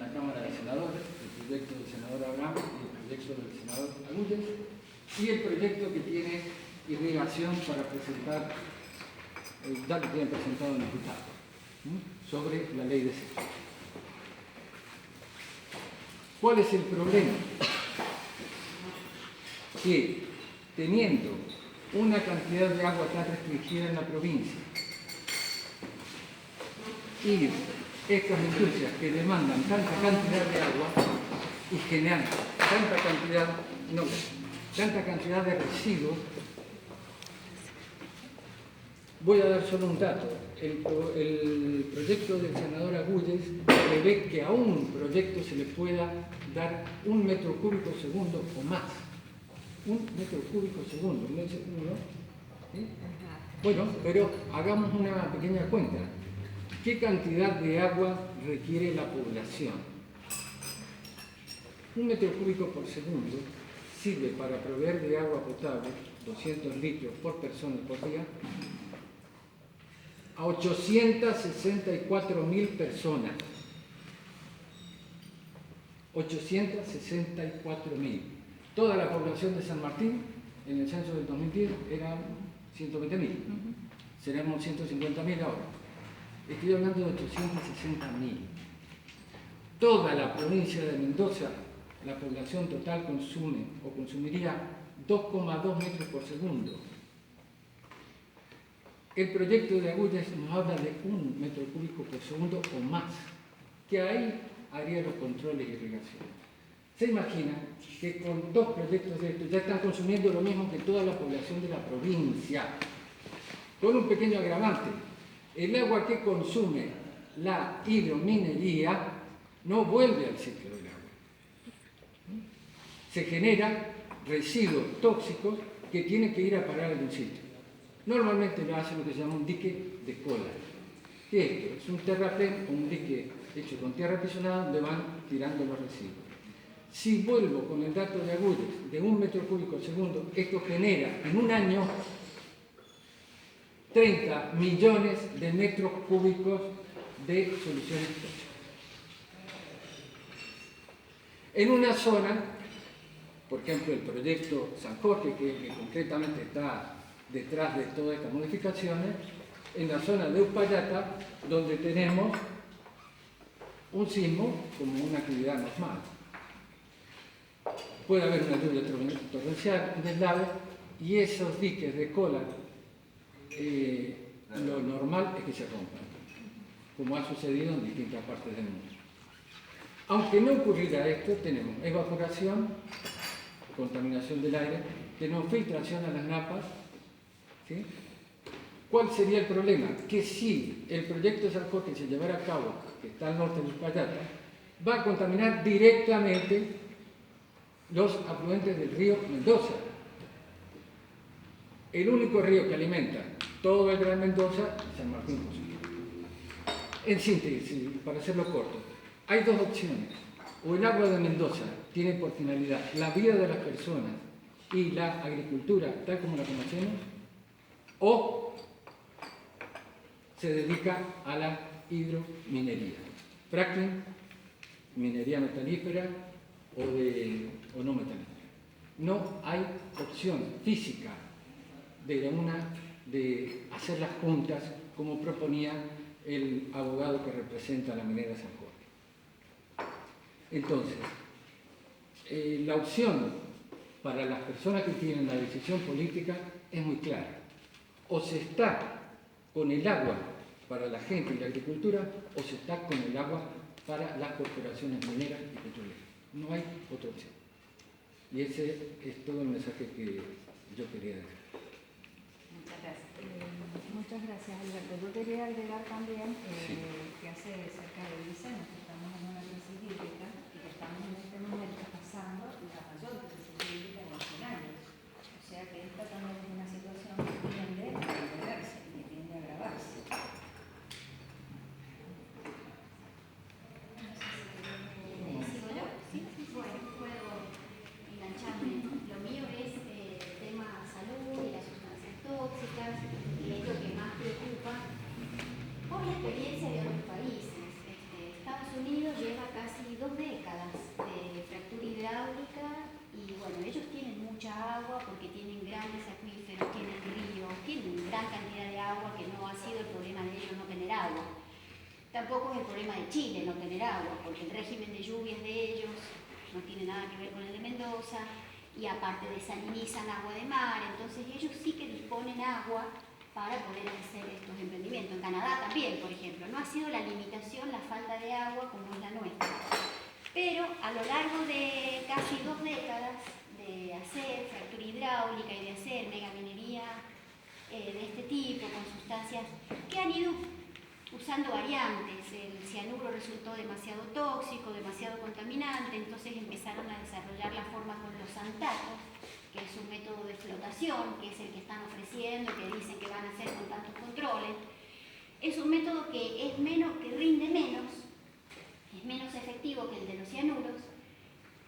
la Cámara de Senadores, el proyecto del senador Abraham y el proyecto del senador Agúndez, y el proyecto que tiene Irrigación para presentar, el dato que tiene presentado en el diputado, sobre la ley de sector. ¿Cuál es el problema? Que teniendo una cantidad de agua tan restringida en la provincia y estas industrias que demandan tanta cantidad de agua y generan tanta cantidad de residuos, voy a dar solo un dato. El proyecto del senador Agúndez prevé que a un proyecto se le pueda dar 1 metro cúbico segundo o más. 1 metro cúbico segundo, ¿no? ¿Sí? Bueno, pero hagamos una pequeña cuenta. ¿Qué cantidad de agua requiere la población? 1 metro cúbico por segundo sirve para proveer de agua potable, 200 litros por persona por día, a 864.000 personas. 864.000. Toda la población de San Martín en el censo del 2010 era 120.000. Seremos 150.000 ahora. Estoy hablando de 860.000. Toda la provincia de Mendoza, la población total consume o consumiría 2,2 metros por segundo. El proyecto de Agúndez nos habla de 1 metro cúbico por segundo o más, que ahí haría los controles de irrigación. Se imagina que con 2 proyectos de estos ya están consumiendo lo mismo que toda la población de la provincia, con un pequeño agravante. El agua que consume la hidrominería no vuelve al ciclo del agua. Se generan residuos tóxicos que tienen que ir a parar en un sitio. Normalmente lo hace lo que se llama un dique de cola. ¿Qué es esto? Es un terraplén o un dique hecho con tierra apisonada donde van tirando los residuos. Si vuelvo con el dato de Agúndez de 1 metro cúbico segundo, esto genera en un año 30 millones de metros cúbicos de soluciones tóxicas. En una zona, por ejemplo el proyecto San Jorge, que concretamente está detrás de todas estas modificaciones, en la zona de Uspallata, donde tenemos un sismo como una actividad normal. Puede haber una lluvia torrencial, un deslave, y esos diques de cola, lo normal es que se rompan, como ha sucedido en distintas partes del mundo. Aunque no ocurriera esto, tenemos evaporación, contaminación del aire, tenemos filtración a las napas. ¿Sí? ¿Cuál sería el problema? Que si el proyecto de San Jorge se llevara a cabo, que está al norte de Uspallata, va a contaminar directamente los afluentes del río Mendoza. El único río que alimenta todo el Gran Mendoza es San Martín. En síntesis, para hacerlo corto, hay 2 opciones. O el agua de Mendoza tiene por finalidad la vida de las personas y la agricultura tal como la conocemos, o se dedica a la hidrominería, fracking, minería metalífera o no metalífera. No hay opción física de hacer las juntas como proponía el abogado que representa a la minera San Jorge. Entonces, la opción para las personas que tienen la decisión política es muy clara. O se está con el agua para la gente y la agricultura, o se está con el agua para las corporaciones mineras y petroleras. No hay otra opción. Y ese es todo el mensaje que yo quería dejar. Muchas gracias, Alberto. Yo quería agregar también que hace cerca de 10 años que estamos en una crisis hídrica y que estamos en este momento pasando la mayor crisis hídrica en los años. O sea que esta también es una situación que tiende a empeorarse y que tiende a agravarse. ¿Sigo yo? Sí. Bueno, puedo engancharme. Lo mío es el tema salud y las sustancias tóxicas, y es lo que más preocupa por la experiencia de otros países. Estados Tampoco es el problema de Chile no tener agua, porque el régimen de lluvias de ellos no tiene nada que ver con el de Mendoza, y aparte desalinizan agua de mar, entonces ellos sí que disponen agua para poder hacer estos emprendimientos. En Canadá también, por ejemplo, no ha sido la limitación la falta de agua como es la nuestra. Pero a lo largo de casi 2 décadas de hacer fractura hidráulica y de hacer megaminería de este tipo, con sustancias que han ido usando variantes, el cianuro resultó demasiado tóxico, demasiado contaminante, entonces empezaron a desarrollar la forma con los santatos, que es un método de flotación, que es el que están ofreciendo, que dicen que van a hacer con tantos controles. Es un método que es menos, que rinde menos, es menos efectivo que el de los cianuros,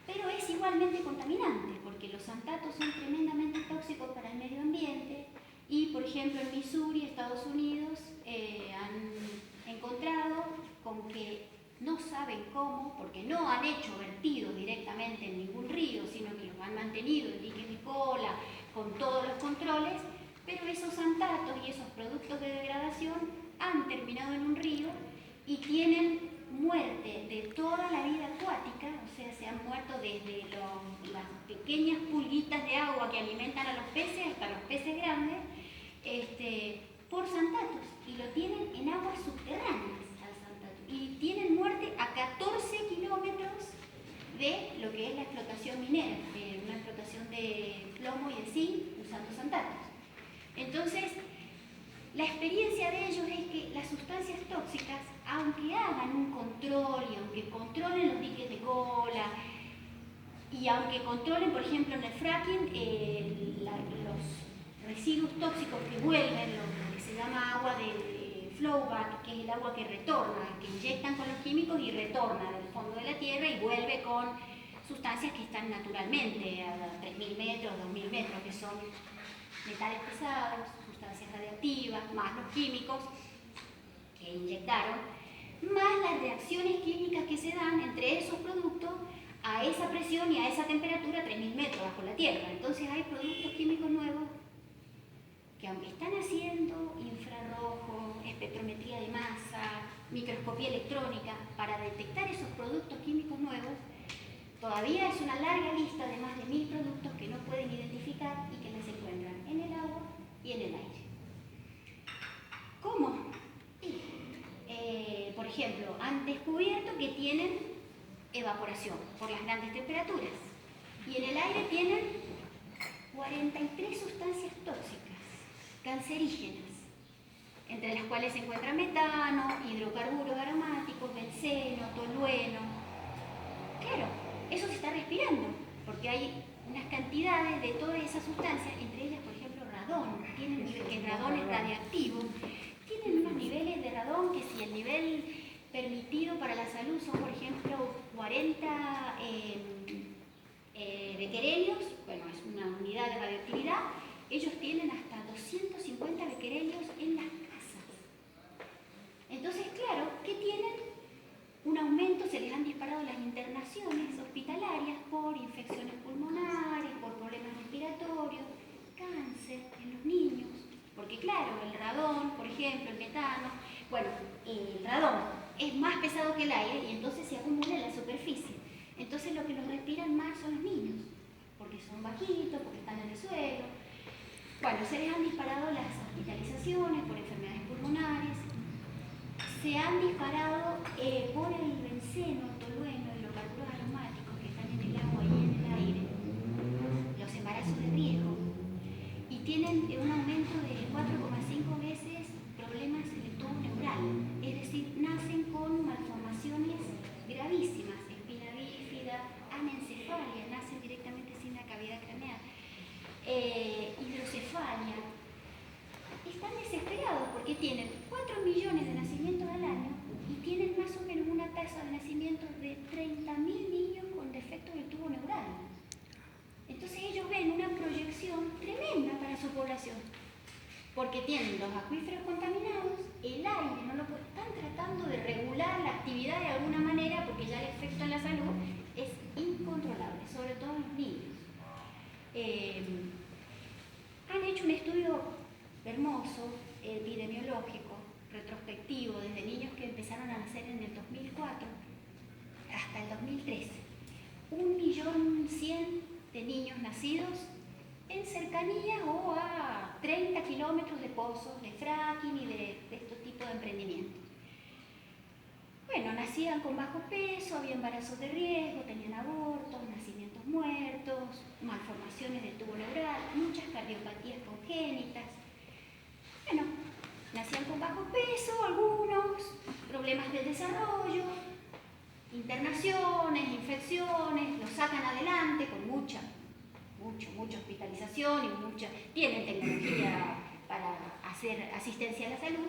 pero es igualmente contaminante, porque los santatos son tremendamente tóxicos para el medio ambiente. Y, por ejemplo, en Missouri, Estados Unidos, han encontrado con que no saben cómo, porque no han hecho vertidos directamente en ningún río, sino que los han mantenido en diques de cola, con todos los controles, pero esos santatos y esos productos de degradación han terminado en un río y tienen muerte de toda la vida acuática, o sea, se han muerto desde las pequeñas pulguitas de agua que alimentan a los peces hasta los peces grandes, por santatos, y lo tienen en aguas subterráneas al santato, y tienen muerte a 14 kilómetros de lo que es la explotación minera, una explotación de plomo y de zinc usando santatos. Entonces, la experiencia de ellos es que las sustancias tóxicas, aunque hagan un control y aunque controlen los diques de cola, y aunque controlen, por ejemplo, en el fracking, los residuos tóxicos que vuelven, lo que se llama agua de flowback, que es el agua que retorna, que inyectan con los químicos y retorna del fondo de la tierra y vuelve con sustancias que están naturalmente a 3.000 metros, 2.000 metros, que son metales pesados, sustancias radiactivas, más los químicos que inyectaron, más las reacciones químicas que se dan entre esos productos a esa presión y a esa temperatura a 3.000 metros bajo la tierra. Entonces hay productos químicos nuevos que, aunque están haciendo infrarrojo, espectrometría de masa, microscopía electrónica para detectar esos productos químicos nuevos, todavía es una larga lista de más de 1.000 productos que no pueden identificar y que les encuentran en el agua y en el aire. ¿Cómo? Por ejemplo, han descubierto que tienen evaporación por las grandes temperaturas y en el aire tienen 43 sustancias tóxicas, cancerígenas, entre las cuales se encuentra metano, hidrocarburos aromáticos, benceno, tolueno. Claro, eso se está respirando, porque hay unas cantidades de todas esas sustancias, entre ellas, por ejemplo, radón, que el radón es radiactivo, tienen unos niveles de radón que, si el nivel permitido para la salud son, por ejemplo, 40 bequerelios, bueno, es una unidad de radioactividad, ellos tienen hasta 250 bequerelios en las casas. Entonces, claro, ¿qué tienen? Un aumento, se les han disparado las internaciones hospitalarias por infecciones pulmonares, por problemas respiratorios, cáncer en los niños, porque claro, el radón, por ejemplo, el metano, bueno, el radón es más pesado que el aire y entonces se acumula en la superficie. Entonces lo que los respiran más son los niños, porque son bajitos, porque están en el suelo. Bueno, se les han disparado las hospitalizaciones por enfermedades pulmonares, se han disparado por el benceno, tolueno y los hidrocarburos aromáticos que están en el agua y en el aire, los embarazos de riesgo, y tienen un aumento de 4,5 veces problemas del tubo neural, es decir, nacen con malformaciones gravísimas, espina bífida, anencefalia, nacen directamente sin la cavidad craneal, hidrocefalia. Están desesperados porque tienen 4 millones de nacimientos al año y tienen más o menos una tasa de nacimientos de 30.000 niños con defectos del tubo neural. Entonces ellos ven una proyección tremenda para su población, porque tienen los acuíferos contaminados, el aire no lo están tratando de regular la actividad de alguna manera, porque ya el efecto en la salud es incontrolable, sobre todo en los niños. Han hecho un estudio hermoso, epidemiológico, retrospectivo, desde niños que empezaron a nacer 2013. 1.100.000 de niños nacidos en cercanía o a 30 kilómetros de pozos, de fracking y de este tipo de emprendimiento. Bueno, nacían con bajo peso, había embarazos de riesgo, tenían abortos, nacimientos muertos, malformaciones del tubo neural, muchas cardiopatías congénitas. Bueno, nacían con bajo peso, algunos, problemas del desarrollo, internaciones, infecciones, los sacan adelante con mucha hospitalización y tienen tecnología para hacer asistencia a la salud.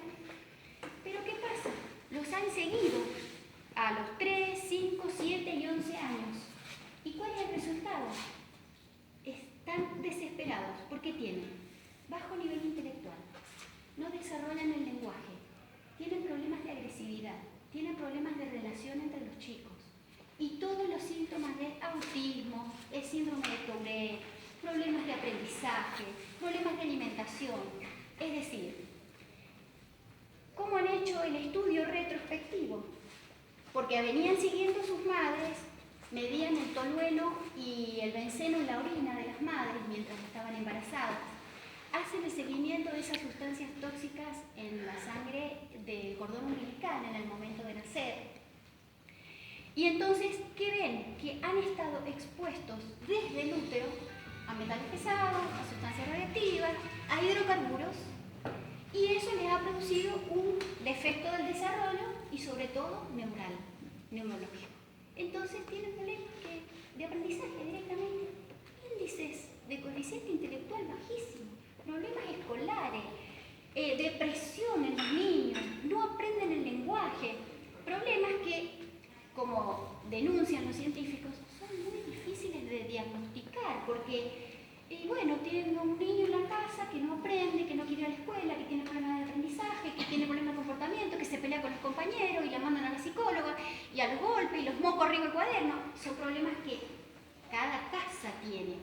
Pero ¿qué pasa? Los han seguido a los 3, 5, 7 y 11 años. ¿Y cuál es el resultado? Están desesperados porque tienen bajo nivel intelectual, no desarrollan el lenguaje, tienen problemas de agresividad, tienen problemas de relación entre los chicos y todos los síntomas de autismo, el síndrome de Tourette, problemas de aprendizaje, problemas de alimentación. Es decir, ¿cómo han hecho el estudio retrospectivo? Porque venían siguiendo sus madres, medían el tolueno y el benceno en la orina de las madres mientras estaban embarazadas. Hacen el seguimiento de esas sustancias tóxicas en la sangre del cordón umbilical en el momento de nacer. Y entonces, ¿qué ven? Que han estado expuestos desde el útero a metales pesados, a sustancias radiactivas, a hidrocarburos, y eso les ha producido un defecto del desarrollo y sobre todo neurológico. Entonces tienen problemas de aprendizaje directamente, índices de coeficiente intelectual bajísimo, problemas escolares, depresión en los niños, no aprenden el lenguaje, problemas que, como denuncian los científicos, son muy difíciles de diagnosticar porque bueno, tienen un niño en la casa que no aprende, que no quiere ir a la escuela, que tiene problemas de aprendizaje, que tiene problemas de comportamiento, que se pelea con los compañeros y la mandan a la psicóloga y a los golpes y los mocos arriba del cuaderno. Son problemas que cada casa tiene.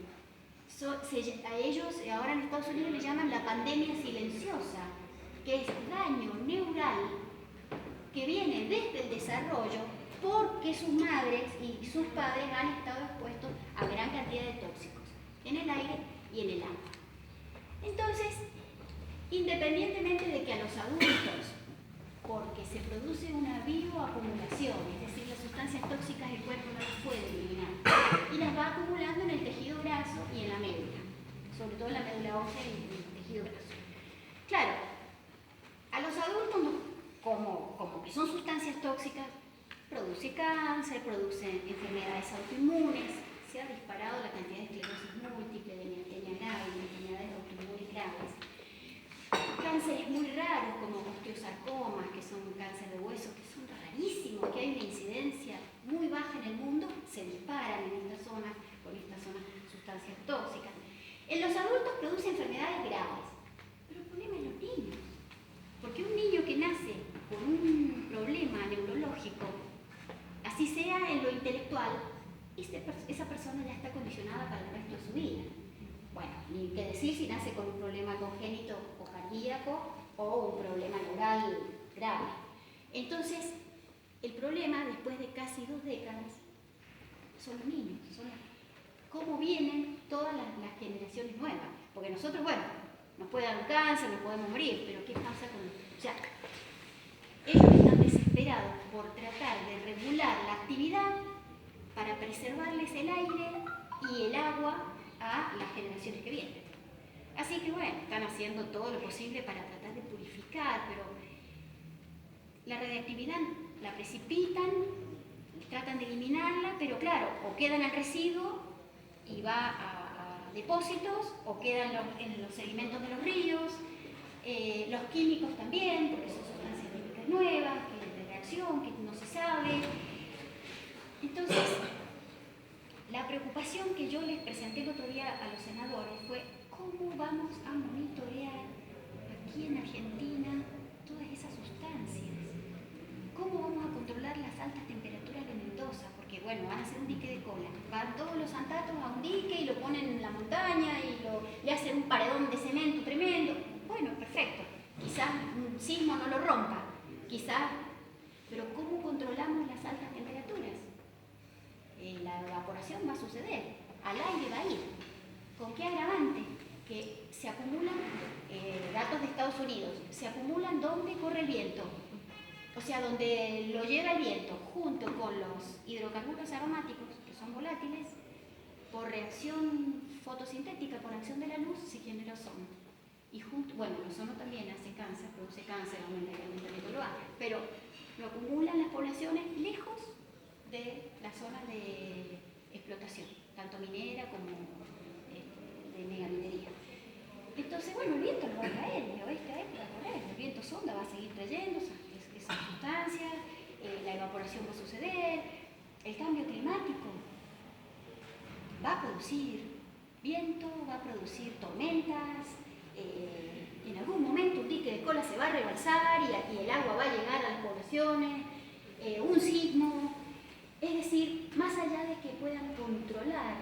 A ellos ahora en Estados Unidos le llaman la pandemia silenciosa, que es daño neural que viene desde el desarrollo porque sus madres y sus padres han estado expuestos a gran cantidad de tóxicos en el aire y en el agua. Entonces, independientemente de que a los adultos, porque se produce una bioacumulación, es decir, las sustancias tóxicas el cuerpo no las puede eliminar, y las va acumulando en el tejido graso y en la médula, sobre todo en la médula ósea y en el tejido graso. Claro, a los adultos, como que son sustancias tóxicas, produce cáncer, produce enfermedades autoinmunes, se ha disparado la cantidad de esclerosis múltiple, de miastenia gravis, de enfermedades autoinmunes graves. Cánceres muy raros como osteosarcomas, que son cáncer de hueso, que son rarísimos, que hay una incidencia muy baja en el mundo, se disparan en estas zonas, con estas zonas sustancias tóxicas. En los adultos produce enfermedades graves, pero el problema es los niños. Porque un niño que nace con un problema neurológico, así sea en lo intelectual, esa persona ya está condicionada para el resto de su vida. Bueno, ni que decir si nace con un problema congénito o cardíaco o un problema neural grave. Entonces, el problema, después de casi 2 décadas, son los niños, cómo vienen todas las generaciones nuevas. Porque nosotros, bueno, nos puede dar un cáncer, nos podemos morir, pero ¿qué pasa con...? O sea, ellos están desesperados por tratar de regular la actividad para preservarles el aire y el agua a las generaciones que vienen. Así que bueno, están haciendo todo lo posible para tratar de purificar, pero la radiactividad la precipitan, tratan de eliminarla, pero claro, o queda en el residuo y va a depósitos, o queda en los sedimentos de los ríos, los químicos también, porque son sustancias químicas nuevas, que de reacción, que no se sabe. Entonces, la preocupación que yo les presenté el otro día a los senadores fue cómo vamos a monitorear aquí en Argentina todas esas sustancias. ¿Cómo vamos a controlar las altas temperaturas de Mendoza? Porque, bueno, van a hacer un dique de cola. Van todos los santatos a un dique y lo ponen en la montaña y le hacen un paredón de cemento tremendo. Bueno, perfecto. Quizás un sismo no lo rompa. Quizás... Pero ¿cómo controlamos las altas temperaturas? evaporación va a suceder, al aire va a ir. ¿Con qué agravante? Que se acumulan, datos de Estados Unidos, se acumulan donde corre el viento, o sea, donde lo lleva el viento, junto con los hidrocarburos aromáticos, que son volátiles, por reacción fotosintética, por acción de la luz, se genera ozono. Y bueno, el ozono también hace cáncer, produce cáncer, aumenta el calentamiento global, pero lo acumulan las poblaciones lejos de las zonas de explotación, tanto minera como de megaminería. Entonces, bueno, el viento lo va a traer, de oeste a este va a correr, el viento sonda va a seguir trayendo esas sustancias, la evaporación va a suceder, el cambio climático va a producir viento, va a producir tormentas, en algún momento un dique de cola se va a rebalsar y el agua va a llegar a las poblaciones, un sismo, es decir, más allá de que puedan controlar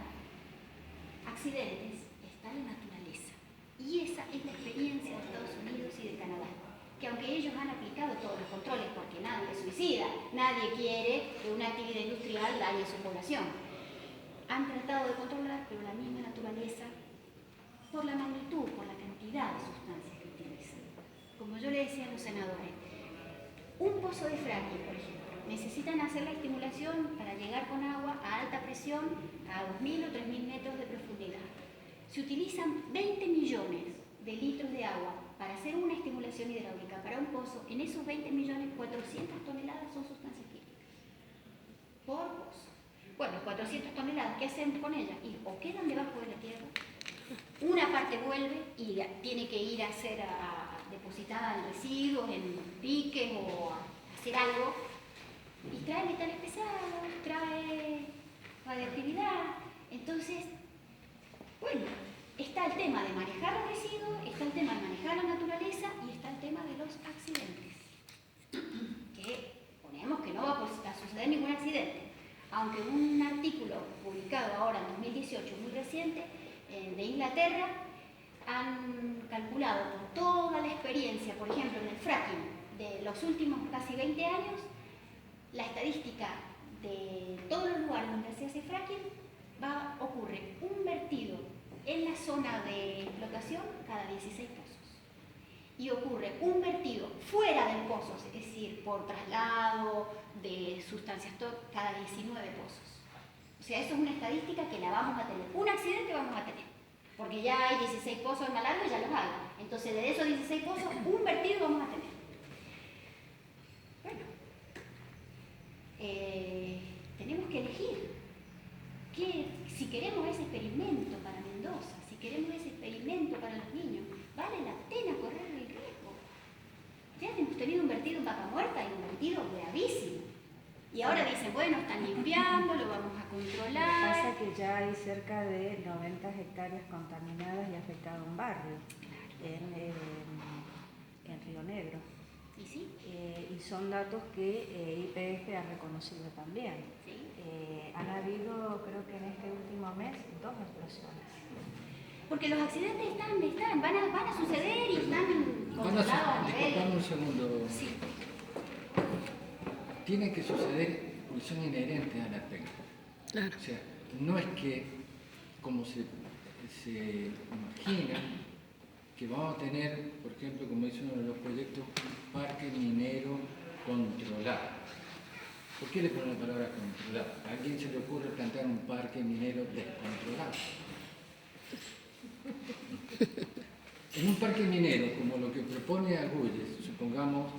accidentes, está la naturaleza. Y esa es la experiencia de Estados Unidos y de Canadá, que aunque ellos han aplicado todos los controles, porque nadie es suicida, nadie quiere que una actividad industrial dañe su población, han tratado de controlar, pero la misma naturaleza, por la magnitud, por la cantidad de sustancias que utilizan. Como yo le decía a los senadores, un pozo de fracking, por ejemplo, necesitan hacer la estimulación para llegar con agua a alta presión a 2.000 o 3.000 metros de profundidad. Se utilizan 20 millones de litros de agua para hacer una estimulación hidráulica para un pozo. En esos 20 millones, 400 toneladas son sustancias químicas. Por pozo. Bueno, 400 toneladas, ¿qué hacen con ellas? O quedan debajo de la tierra, una parte vuelve y tiene que ir a ser depositada en residuos, en piques o a hacer algo, y trae metales pesados, trae radioactividad. Entonces, bueno, está el tema de manejar los residuos, está el tema de manejar la naturaleza y está el tema de los accidentes. Que ponemos que no va a suceder ningún accidente. Aunque un artículo publicado ahora en 2018, muy reciente, de Inglaterra, han calculado por toda la experiencia, por ejemplo, en el fracking de los últimos casi 20 años, la estadística de todos los lugares donde se hace fracking ocurre un vertido en la zona de explotación cada 16 pozos. Y ocurre un vertido fuera del pozo, es decir, por traslado de sustancias cada 19 pozos. O sea, eso es una estadística que la vamos a tener. Un accidente vamos a tener, porque ya hay 16 pozos en Malargüe, ya los hay. Entonces, de esos 16 pozos, un vertido vamos a tener. Bueno, tenemos que elegir si queremos ese experimento para Mendoza, si queremos ese experimento para los niños, vale la pena correr el riesgo. Ya hemos tenido un vertido en Vaca Muerta y un vertido gravísimo. Y ahora dicen, bueno, están limpiando, lo vamos a controlar. Lo que pasa es que ya hay cerca de 90 hectáreas contaminadas y afectado un barrio, en Río Negro. ¿Y sí? Y son datos que YPF ha reconocido también. ¿Sí? Han habido, creo que en este último mes, 2 explosiones. Porque los accidentes van a suceder y están controlados a nivel. Disculpame un segundo. Sí. Tiene que suceder porque son inherentes a la técnica. Claro. O sea, no es que, como se imagina, que vamos a tener, por ejemplo, como dice uno de los proyectos, un parque minero controlado. ¿Por qué le ponen la palabra controlado? ¿A alguien se le ocurre plantear un parque minero descontrolado? En un parque minero, como lo que propone Argüelles, supongamos,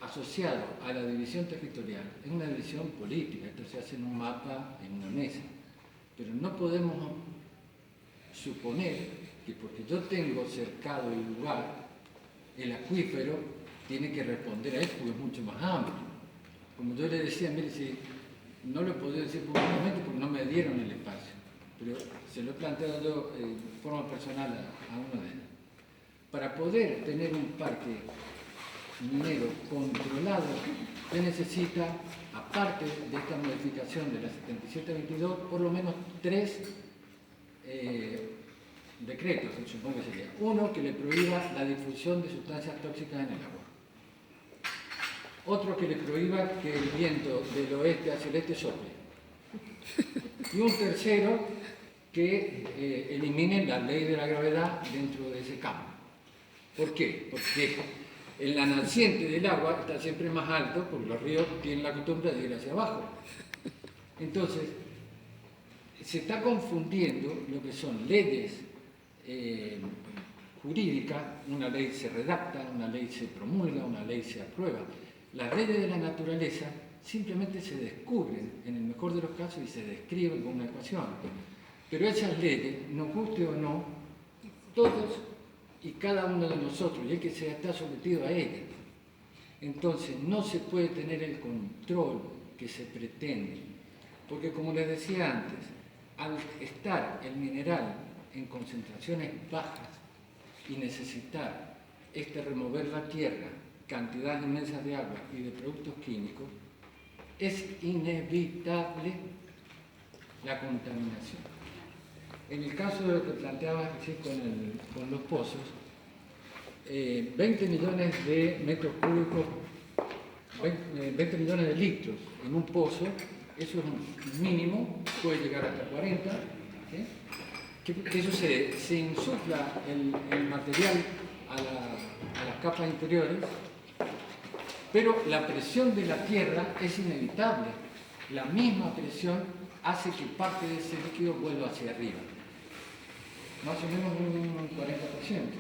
asociado a la división territorial, es una división política, esto se hace en un mapa, en una mesa, pero no podemos suponer que porque yo tengo cercado el lugar, el acuífero tiene que responder a eso porque es mucho más amplio. Como yo le decía, mire, si no lo podía decir públicamente porque no me dieron el espacio, pero se lo he planteado yo de forma personal a uno de ellos. Para poder tener un parque minero controlado, se necesita, aparte de esta modificación de la 7722, por lo menos 3 decretos, supongo que sería. Uno, que le prohíba la difusión de sustancias tóxicas en el agua. otro que le prohíba que el viento del oeste hacia el este sople. Y un tercero que elimine la ley de la gravedad dentro de ese campo. ¿Por qué? Porque en la naciente del agua está siempre más alto, porque los ríos tienen la costumbre de ir hacia abajo. Entonces, se está confundiendo lo que son leyes jurídicas, una ley se redacta, una ley se promulga, una ley se aprueba. Las leyes de la naturaleza simplemente se descubren, en el mejor de los casos, y se describen con una ecuación. Pero esas leyes, nos guste o no, todos y cada uno de nosotros, y el que se está sometido a ellas. Entonces, no se puede tener el control que se pretende, porque como les decía antes, al estar el mineral en concentraciones bajas y necesitar remover la tierra, cantidades inmensas de agua y de productos químicos, es inevitable la contaminación. En el caso de lo que planteaba recién con los pozos, 20 millones de metros cúbicos, 20 millones de litros en un pozo, eso es un mínimo, puede llegar hasta 40. ¿Sí? Que eso se insufla el material a las capas interiores, pero la presión de la tierra es inevitable. La misma presión hace que parte de ese líquido vuelva hacia arriba. Más o menos un 40%,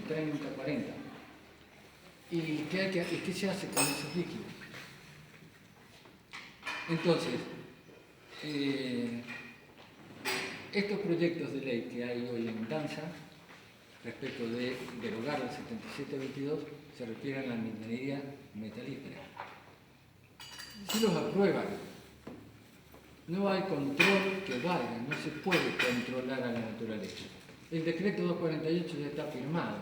30-40%. ¿Y qué se hace con esos líquidos? Entonces, estos proyectos de ley que hay hoy en danza, respecto de derogar el 7722, se refieren a la minería metalífera. Si los aprueban, no hay control que valga, no se puede controlar a la naturaleza. El decreto 248 ya está firmado.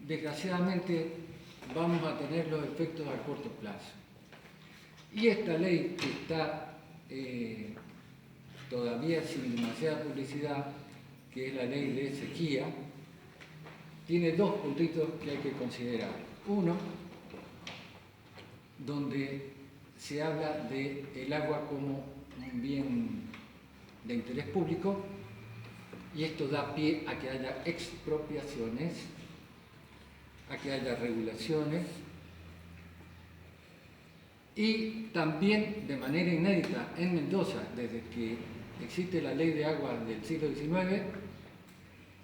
Desgraciadamente vamos a tener los efectos a corto plazo. Y esta ley que está todavía sin demasiada publicidad, que es la ley de sequía, tiene dos puntitos que hay que considerar. Uno, donde se habla del agua como un bien de interés público, y esto da pie a que haya expropiaciones, a que haya regulaciones, y también de manera inédita en Mendoza, desde que existe la ley de agua del siglo XIX,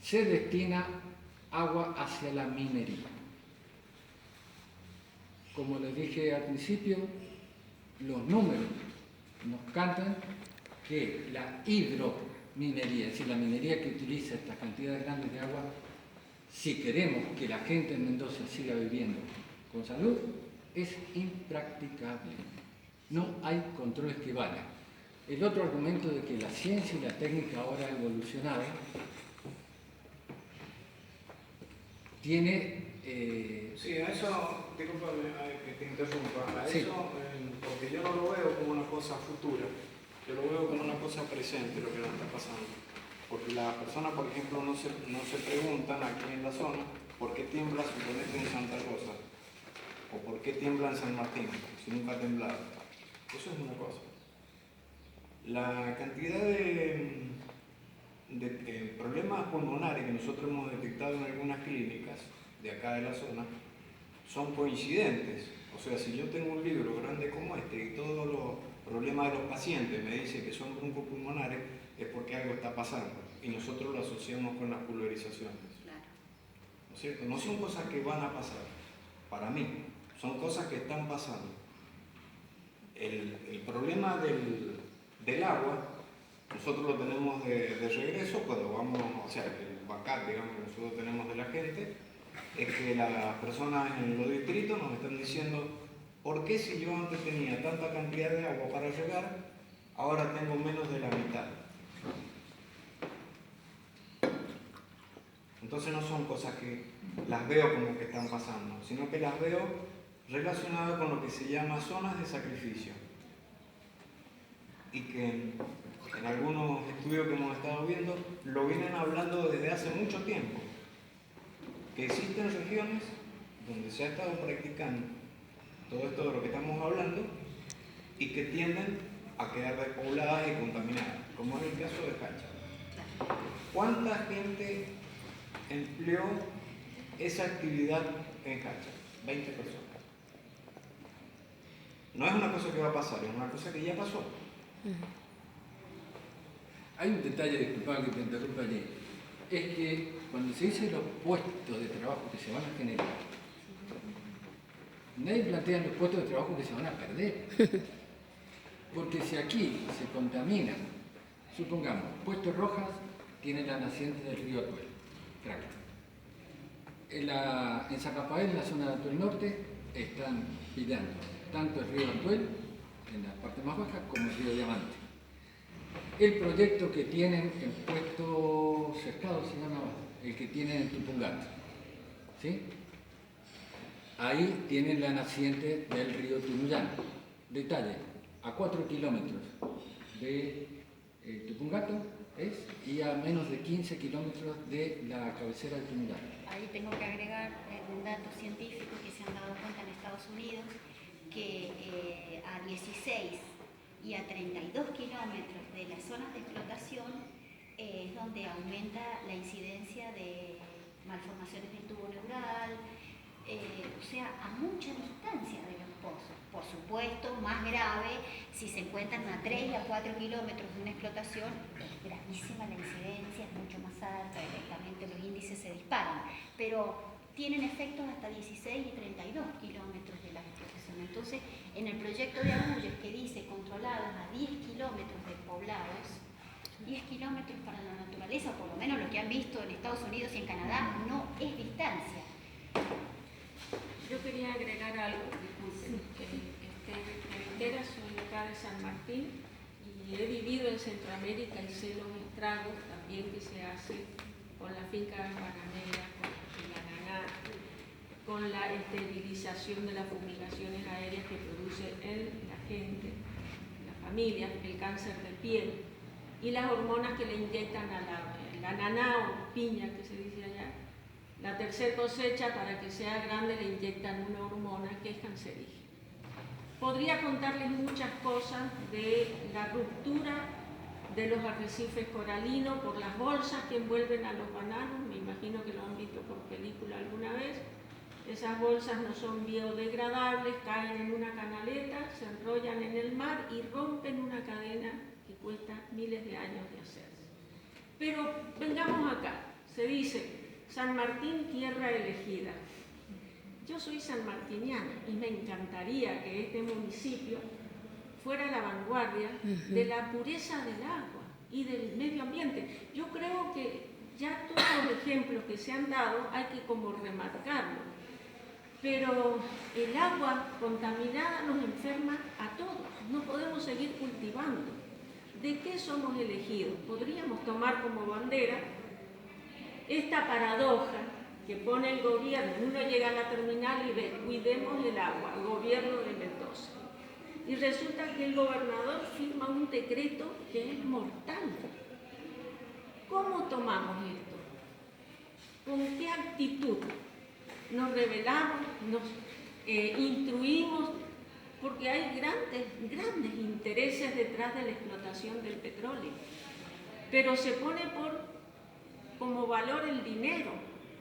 se destina agua hacia la minería. Como les dije al principio, los números nos cantan que la hidrominería, es decir, la minería que utiliza estas cantidades grandes de agua, si queremos que la gente en Mendoza siga viviendo con salud, es impracticable. No hay controles que valgan. El otro argumento de que la ciencia y la técnica ahora ha evolucionado tiene... Sí, a eso, discúlpame que te interrumpa, a sí. eso, porque yo no lo veo como una cosa futura, yo lo veo como una cosa presente, lo que nos está pasando. Porque las personas, por ejemplo, no se preguntan aquí en la zona por qué tiembla suponete en Santa Rosa, o por qué tiembla en San Martín, si nunca ha temblado. Eso es una cosa. La cantidad de problemas pulmonares que nosotros hemos detectado en algunas clínicas de acá de la zona son coincidentes. O sea, si yo tengo un libro grande como este y todos los problemas de los pacientes me dicen que son broncopulmonares, es porque algo está pasando y nosotros lo asociamos con las pulverizaciones. Claro. ¿No es cierto? No son cosas que van a pasar, para mí, son cosas que están pasando. El problema del agua, nosotros lo tenemos de regreso cuando vamos, o sea, el backup, digamos, que nosotros tenemos de la gente, es que las personas en los distritos nos están diciendo, ¿por qué si yo antes tenía tanta cantidad de agua para regar, ahora tengo menos de la mitad? Entonces no son cosas que las veo como que están pasando, sino que las veo relacionadas con lo que se llama zonas de sacrificio. Y que en algunos estudios que hemos estado viendo lo vienen hablando desde hace mucho tiempo. Que existen regiones donde se ha estado practicando todo esto de lo que estamos hablando, y que tienden a quedar despobladas y contaminadas, como es el caso de Hacha. ¿Cuánta gente empleó esa actividad en Hacha? 20 personas. No es una cosa que va a pasar, es una cosa que ya pasó. Hay un detalle, disculpa que te interrumpa allí, es que cuando se dicen los puestos de trabajo que se van a generar, nadie plantea los puestos de trabajo que se van a perder. Porque si aquí se contaminan, supongamos, Puerto Rojas tiene la naciente del río Atuel, en Zacapael, en la zona de Atuel Norte, están pillando tanto el río Atuel, en la parte más baja, como el río Diamante. El proyecto que tienen en Puerto Cercado se llama, el que tienen en Tupungato, ¿sí? Ahí tienen la naciente del río Tunuyán. Detalle, a 4 kilómetros de Tupungato y a menos de 15 kilómetros de la cabecera de Tunuyán. Ahí tengo que agregar un dato científico que se han dado cuenta en Estados Unidos, que a 16 y a 32 kilómetros de las zonas de explotación es donde aumenta la incidencia de malformaciones del tubo neural, o sea, a mucha distancia de los pozos. Por supuesto, más grave si se encuentran a 3 y a 4 kilómetros de una explotación, es gravísima la incidencia, es mucho más alta, directamente los índices se disparan, pero tienen efectos hasta 16 y 32 kilómetros de la explotación. Entonces, en el proyecto de Agulles, que dice controlados a 10 kilómetros de poblados, 10 kilómetros para la naturaleza, por lo menos lo que han visto en Estados Unidos y en Canadá, no es distancia. Yo quería agregar algo, disculpen, reitera, soy acá de San Martín y he vivido en Centroamérica y sé los estragos también que se hace con la finca bananera, con la ananá, con la esterilización de las fumigaciones aéreas que produce en la gente, la familia, el cáncer de piel y las hormonas que le inyectan a la ananá o piña que se dice allá. La tercera cosecha, para que sea grande, le inyectan una hormona que es cancerígena. Podría contarles muchas cosas de la ruptura de los arrecifes coralinos por las bolsas que envuelven a los bananos, me imagino que lo han visto por película alguna vez. Esas bolsas no son biodegradables, caen en una canaleta, se enrollan en el mar y rompen una cadena que cuesta miles de años de hacerse. Pero vengamos acá, se dice San Martín, tierra elegida. Yo soy sanmartiniana y me encantaría que este municipio fuera la vanguardia de la pureza del agua y del medio ambiente. Yo creo que ya todos los ejemplos que se han dado hay que como remarcarlo. Pero el agua contaminada nos enferma a todos. No podemos seguir cultivando. ¿De qué somos elegidos? Podríamos tomar como bandera esta paradoja que pone el gobierno. Uno llega a la terminal y ve, cuidemos el agua, gobierno de Mendoza. Y resulta que el gobernador firma un decreto que es mortal. ¿Cómo tomamos esto? ¿Con qué actitud? Nos rebelamos, nos instruimos, porque hay grandes intereses detrás de la explotación del petróleo. Pero se pone como valor el dinero,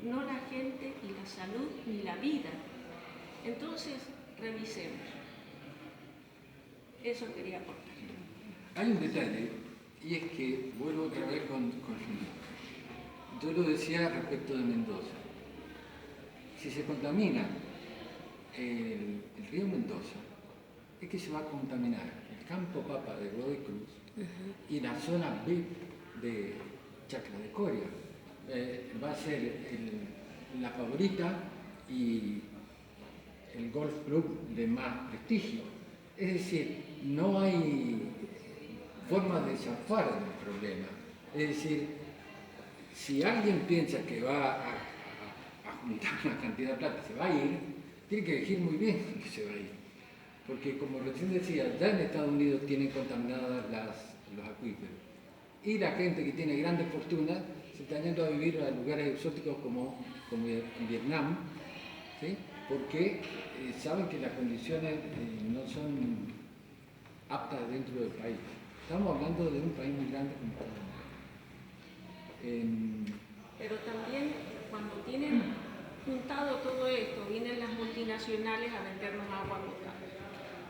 no la gente, ni la salud, ni la vida. Entonces, revisemos. Eso quería aportar. Hay un detalle, y es que vuelvo otra vez con Jimmy. Yo lo decía respecto de Mendoza. Si se contamina el río Mendoza, es que se va a contaminar el campo Papa de Godoy Cruz y la zona VIP de Chacra de Coria. Va a ser la Favorita y el Golf Club de más prestigio. Es decir, no hay forma de zafar del problema. Es decir, si alguien piensa que va a juntar una cantidad de plata, se va a ir, tiene que elegir muy bien que se va a ir. Porque como recién decía, ya en Estados Unidos tienen contaminadas los acuíferos. Y la gente que tiene grandes fortunas se está yendo a vivir a lugares exóticos como en Vietnam, ¿sí? Porque saben que las condiciones no son aptas dentro del país. Estamos hablando de un país muy grande como Estados Unidos. Pero también cuando tienen juntado todo esto, vienen las multinacionales a vendernos agua potable.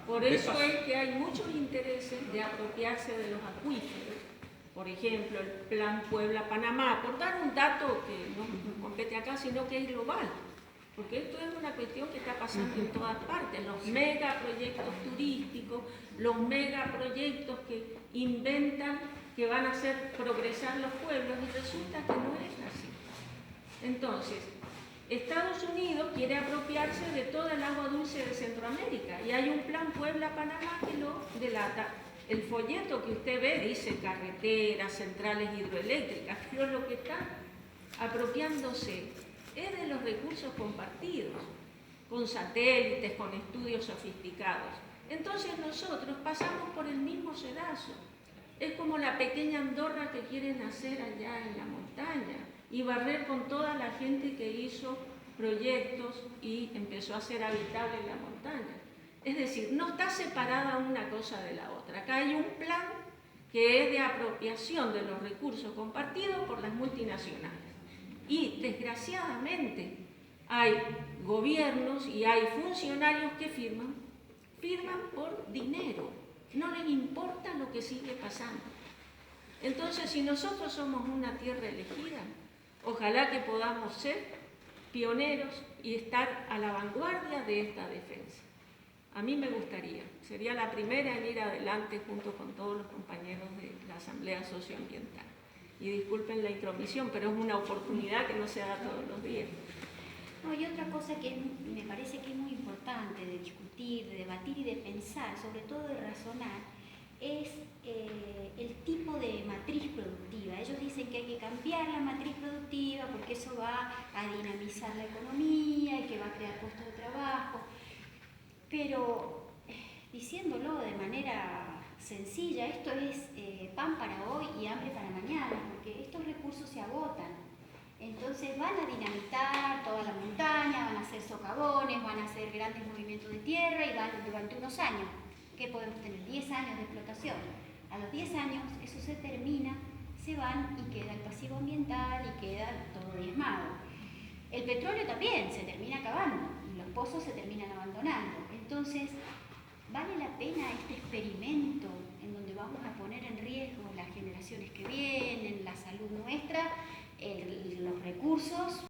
Por eso es que hay muchos intereses de apropiarse de los acuíferos. Por ejemplo, el Plan Puebla-Panamá, por dar un dato que no compete acá, sino que es global. Porque esto es una cuestión que está pasando en todas partes. Los megaproyectos turísticos, los megaproyectos que inventan que van a hacer progresar los pueblos y resulta que no es así. Entonces, Estados Unidos quiere apropiarse de toda el agua dulce de Centroamérica y hay un plan Puebla-Panamá que lo delata. El folleto que usted ve dice carreteras, centrales hidroeléctricas, pero lo que está apropiándose es de los recursos compartidos, con satélites, con estudios sofisticados. Entonces nosotros pasamos por el mismo sedazo. Es como la pequeña Andorra que quieren hacer allá en la montaña y barrer con toda la gente que hizo proyectos y empezó a hacer habitable la montaña. Es decir, no está separada una cosa de la otra. Acá hay un plan que es de apropiación de los recursos compartidos por las multinacionales. Y desgraciadamente hay gobiernos y hay funcionarios que firman por dinero. No les importa lo que sigue pasando. Entonces, si nosotros somos una tierra elegida, ojalá que podamos ser pioneros y estar a la vanguardia de esta defensa. A mí me gustaría, sería la primera en ir adelante junto con todos los compañeros de la Asamblea Socioambiental. Y disculpen la intromisión, pero es una oportunidad que no se da todos los días. No, y otra cosa que me parece que es muy importante de discutir, de debatir y de pensar, sobre todo de razonar, es el tipo de matriz productiva. Ellos dicen que hay que cambiar la matriz productiva porque eso va a dinamizar la economía y que va a crear puestos de trabajo. Pero diciéndolo de manera sencilla, esto es pan para hoy y hambre para mañana, porque estos recursos se agotan. Entonces van a dinamitar toda la montaña, van a hacer socavones, van a hacer grandes movimientos de tierra y van durante unos años. ¿Qué podemos tener? 10 años de explotación. A los 10 años eso se termina, se van y queda el pasivo ambiental y queda todo diezmado. El petróleo también se termina acabando y los pozos se terminan abandonando. Entonces, ¿vale la pena este experimento en donde vamos a poner en riesgo las generaciones que vienen, la salud nuestra, los recursos?